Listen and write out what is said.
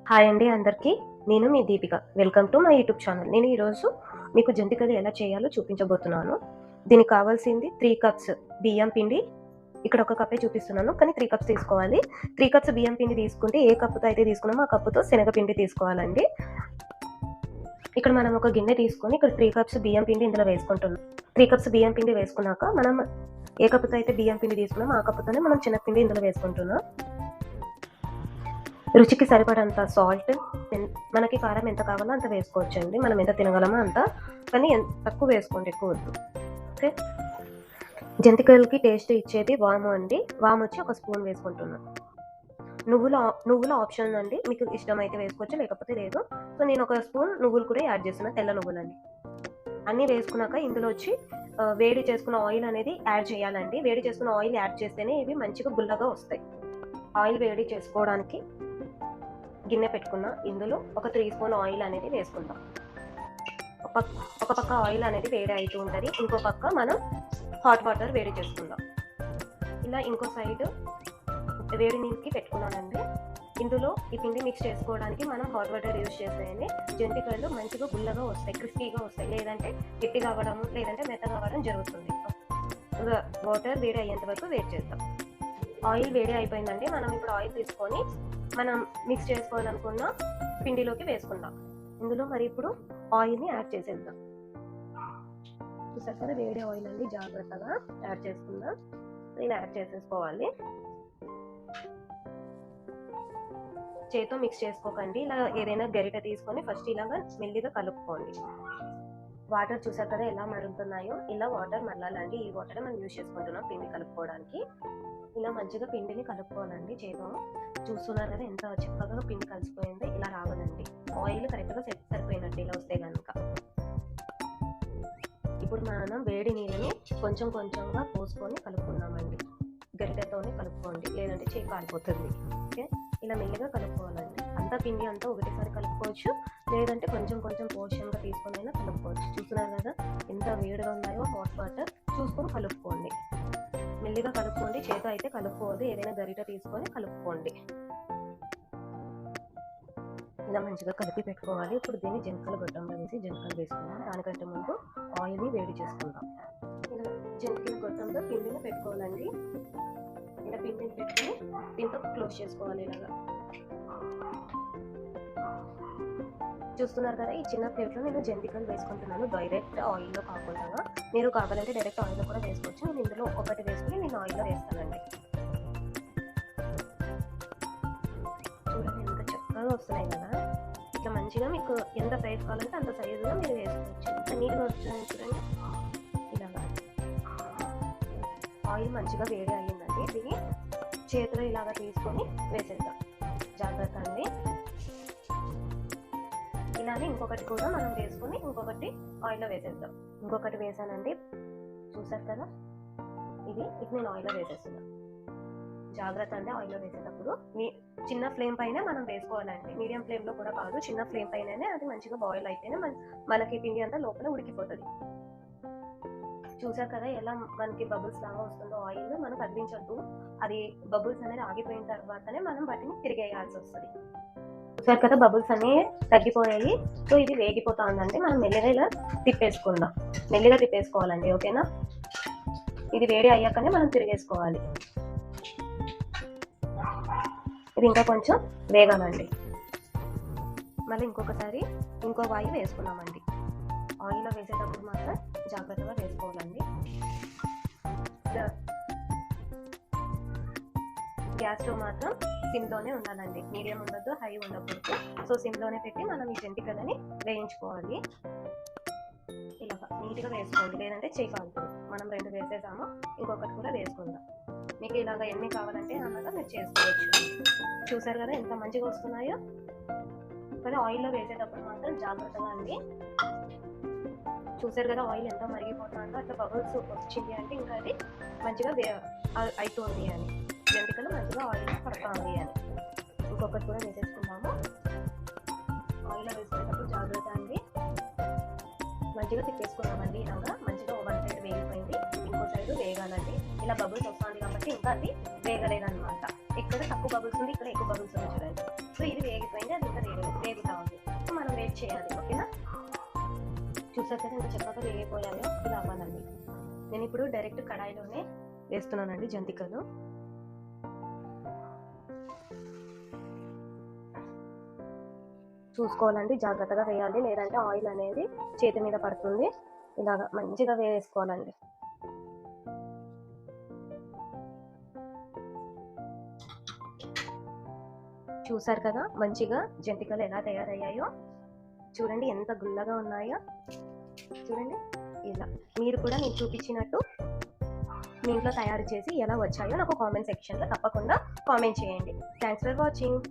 Hi అండి అందరికీ. నేను మీ Deepika. Welcome to my YouTube channel. నేను ఈరోజు మీకు జంతికలు ఎలా చేయాలో చూపించబోతున్నాను. దీనికి కావాల్సింది 3 కప్స్ బియ్యం పిండి. ఇక్కడ ఒక కప్పే చూపిస్తున్నాను, కానీ 3 కప్స్ తీసుకోవాలి. 3 కప్స్ బియ్యం పిండి తీసుకుంటే ఏ కప్పుతో అయితే తీసుకున్నామో ఆ కప్పుతో శనగపిండి తీసుకోవాలండి. ఇక్కడ మనం ఒక గిన్నె తీసుకొని ఇక్కడ 3 కప్స్ బియ్యం పిండి ఇందులో వేసుకుంటున్నాం. 3 కప్స్ బియ్యం పిండి వేసుకున్నాక మనం ఏ కప్పుతో అయితే బియ్యం పిండి తీసుకున్నామో ఆ కప్పుతోనే మనం శనగపిండి ఇందులో వేసుకుంటున్నాం. రుచికి సరిపడంత సాల్ట్, మనకి కారం ఎంత కావాలో అంత వేసుకోవచ్చండి. మనం ఎంత తినగలమో అంత, కానీ తక్కువ వేసుకోండి, ఎక్కువ వద్దు. ఓకే. జంతికలకి టేస్ట్ ఇచ్చేది వాము అండి. వాము వచ్చి 1 స్పూన్ వేసుకుంటున్నాను. నువ్వుల ఆప్షన్ అండి, మీకు ఇష్టమైతే వేసుకోవచ్చు, లేకపోతే లేదు. సో నేను 1 స్పూన్ నువ్వులు కూడా యాడ్ చేస్తున్నాను, తెల్ల నువ్వులండి. అన్నీ వేసుకున్నాక ఇందులో వచ్చి వేడి చేసుకున్న ఆయిల్ అనేది యాడ్ చేయాలండి. వేడి చేసుకున్న ఆయిల్ యాడ్ చేస్తేనే ఇవి మంచిగా గుల్లగా వస్తాయి. ఆయిల్ వేడి చేసుకోవడానికి గిన్నె పెట్టుకున్న ఇందులో ఒక 3 స్పూన్ ఆయిల్ అనేది వేసుకుందాం. ఒక పక్క ఆయిల్ అనేది వేడి అవుతూ ఉంటుంది, ఇంకో పక్క మనం హాట్ వాటర్ వేడి చేసుకుందాం. ఇలా ఇంకో సైడ్ వేడి నీళ్ళకి పెట్టుకున్నానండి. ఇందులో ఈ పిండి మిక్స్ చేసుకోవడానికి మనం హాట్ వాటర్ యూజ్ చేస్తేనే జంతికలు మంచిగా గుల్లగా వస్తాయి, క్రిస్పీగా వస్తాయి. లేదంటే గట్టిగా అవ్వడం, లేదంటే మెత్తగా అవ్వడం జరుగుతుంది. వాటర్ వేడి అయ్యేంత వరకు వెయిట్ చేద్దాం. ఆయిల్ వేడి అయిపోయిందండి. మనం ఇప్పుడు ఆయిల్ తీసుకొని మనం మిక్స్ చేసుకోవాలనుకున్న పిండిలోకి వేసుకుందాం. ఇందులో మరి ఇప్పుడు ఆయిల్ని యాడ్ చేసేద్దాం. చూసారు కదా, వేడి ఆయిల్ అండి, జాగ్రత్తగా యాడ్ చేసుకుందాం. ఇలా యాడ్ చేసేసుకోవాలి. చేతితో మిక్స్ చేసుకోకండి, ఇలా ఏదైనా గరిటె తీసుకొని ఫస్ట్ ఇలాగా మెల్లిగా కలుపుకోండి. వాటర్ చూసారు కదా ఎలా మరుగుతున్నాయో, ఇలా వాటర్ మరలాలండి. ఈ వాటర్ మనం యూజ్ చేసుకుంటున్నాం పిండి కలుపుకోవడానికి. ఇలా మంచిగా పిండిని కలుపుకోవాలండి. చేతితో చూస్తున్నారు కదా ఎంత చక్కగా పిండి కలిసిపోయింది. ఇలా రావాలండి. ఆయిల్ కరెక్ట్గా సరిపోయినట్టు ఇలా వస్తే కనుక. ఇప్పుడు మనం వేడి నీళ్ళని కొంచెం కొంచెంగా పోసుకొని కలుపుకుందామండి. గరిటెతోనే కలుపుకోండి, లేదంటే చేయి కాలిపోతుంది. ఓకే, ఇలా మెల్లిగా కలుపుకోవాలండి. అంతా పిండి అంతా ఒకటిసారి కలుపుకోవచ్చు, లేదంటే కొంచెం కొంచెం పోర్షన్గా తీసుకొని అయినా కలుపుకోవచ్చు. చూస్తున్నారు కదా ఎంత వేడిగా ఉన్నాయో హాట్ వాటర్, చూసుకొని కలుపుకోండి. మెల్లిగా కలుపుకోండి, చేత అయితే కలుపుకోవద్దు, ఏదైనా గరిట తీసుకొని కలుపుకోండి. ఇలా మంచిగా కలిపి పెట్టుకోవాలి. ఇప్పుడు దీన్ని జంతికల గొట్టంలో వేసి జంతికలు వేసుకుందాం. దానికంటే ముందు ఆయిల్ని వేడి చేసుకుందాం. ఇలా జంతికల గొట్టంలో పిండిని పెట్టుకోవాలండి. ఇలా పిండిని పెట్టుకొని దీంతో క్లోజ్ చేసుకోవాలి. ఇలాగా చూస్తున్నారు కదా, ఈ చిన్న ప్లేట్లో నేను జంతికలు వేసుకుంటున్నాను, డైరెక్ట్ ఆయిల్లో కాకుండా. మీరు కావాలంటే డైరెక్ట్ ఆయిల్లో కూడా వేసుకోవచ్చు. నేను ఇందులో ఒకటి వేసుకుని నేను ఆయిల్లో వేస్తానండి. చూడండి ఎంత చక్కగా వస్తున్నాయి కదా. ఇట్లా మంచిగా మీకు ఎంత సైజ్ కావాలంటే అంత సైజుగా మీరు వేసుకోవచ్చు. ఇంత నీట్గా వస్తుంది చూడండి. ఇలాగా ఆయిల్ మంచిగా వేడి అయ్యిందండి. దీన్ని చేతిలో ఇలాగా తీసుకొని వేసేద్దాం. జాగ్రత్త అండి. ఇలానే ఇంకొకటి కూడా మనం వేసుకొని ఇంకొకటి ఆయిల్లో వేసేద్దాం. ఇంకొకటి వేసానండి, చూసారు కదా. ఇది నేను ఆయిల్లో వేసేస్తున్నాను. జాగ్రత్త అండి, ఆయిల్లో వేసేటప్పుడు చిన్న ఫ్లేమ్ పైన మనం వేసుకోవాలండి. మీడియం ఫ్లేమ్లో కూడా కాదు, చిన్న ఫ్లేమ్ పైననే అది మంచిగా బాయిల్ అయితేనే మనకి పిండి అంతా లోపల ఉడికిపోతుంది. చూసారు కదా ఎలా మనకి బబుల్స్ లాగా వస్తుందో ఆయిల్. మనం కదిలించొద్దు, అది బబుల్స్ అనేది ఆగిపోయిన తర్వాతనే మనం వాటిని తిరిగేయాల్సి వస్తుంది. చూసారు కదా బబుల్స్ అన్నీ తగ్గిపోయాయి. సో ఇది వేగిపోతా ఉందండి. మనం మెల్లిగా ఇలా తిప్పేసుకుందాం. మెల్లిగా తిప్పేసుకోవాలండి, ఓకేనా. ఇది వేడి అయ్యాకనే మనం తిరిగేసుకోవాలి. ఇది ఇంకా కొంచెం వేగాలండి. మళ్ళీ ఇంకొకసారి ఇంకో వాయి వేసుకున్నామండి. ఆయిల్లో వేసేటప్పుడు మాత్రం జాగ్రత్తగా వేసుకోవాలండి. గ్యాస్ స్టవ్ మాత్రం సిమ్లోనే ఉండాలండి, మీడియం ఉండద్దు, హై ఉండకూడదు. సో సిమ్లోనే పెట్టి మనం ఈ జంతికలని వేయించుకోవాలి. ఇలాగా నీట్గా వేసుకోండి, లేదంటే చేయి కాలుతుంది. మనం 2 వేసేసాము, ఇంకొకటి కూడా వేసుకుందాం. మీకు ఇలాగ ఎన్ని కావాలంటే అన్నగా మీరు చేసుకోవచ్చు. చూసారు కదా ఎంత మంచిగా వస్తున్నాయో. కానీ ఆయిల్లో వేసేటప్పుడు మాత్రం జాగ్రత్తగా అండి. చూసారు కదా ఆయిల్ ఎంత మరిగిపోతుందో, అట్లా బబుల్స్ వచ్చింది అంటే ఇంకా అది మంచిగా అవుతుంది అని, జంతికలు మంచిగా ఆయిల్ పడుతుంది అని. ఇంకొకటి కూడా వేసేసుకుందాము. ఆయిల్లో వేసుకునేటప్పుడు జాగ్రత్త అండి. మంచిగా తిప్పేసుకున్నామండి. ఇలాగా మంచిగా 1 సైడ్ వేగిపోయింది, ఇంకో సైడ్ వేగాలండి. ఇలా బబుల్స్ వస్తుంది కాబట్టి ఇంకా అది వేగలేదన్నమాట. ఇక్కడ తక్కువ బబుల్స్ ఉంది, ఇక్కడ ఎక్కువ బబుల్స్ ఉంది చూడండి. సో ఇది వేగిపోయింది, అది ఇంకా యాడ్ చేయాలి. ఓకేనా? చూసారు కదా ఎంత చక్కగా వేగిపోయాయో, ఇలా అవ్వాలండి. నేను ఇప్పుడు డైరెక్ట్ కడాయిలోనే వేస్తున్నానండి జంతికలు. చూసుకోవాలండి, జాగ్రత్తగా వేయాలి, లేదంటే ఆయిల్ అనేది చేతి మీద పడుతుంది. ఇలాగా మంచిగా వేసుకోవాలండి. చూసారు కదా మంచిగా జంతికలు ఎలా తయారయ్యాయో. చూడండి ఎంత గుల్లగా ఉన్నాయో. చూడండి ఇలా మీరు కూడా నేను చూపించినట్టు మీ ఇంట్లో తయారు చేసి ఎలా వచ్చాయో నాకు కామెంట్ సెక్షన్లో తప్పకుండా కామెంట్ చేయండి. Thanks for watching.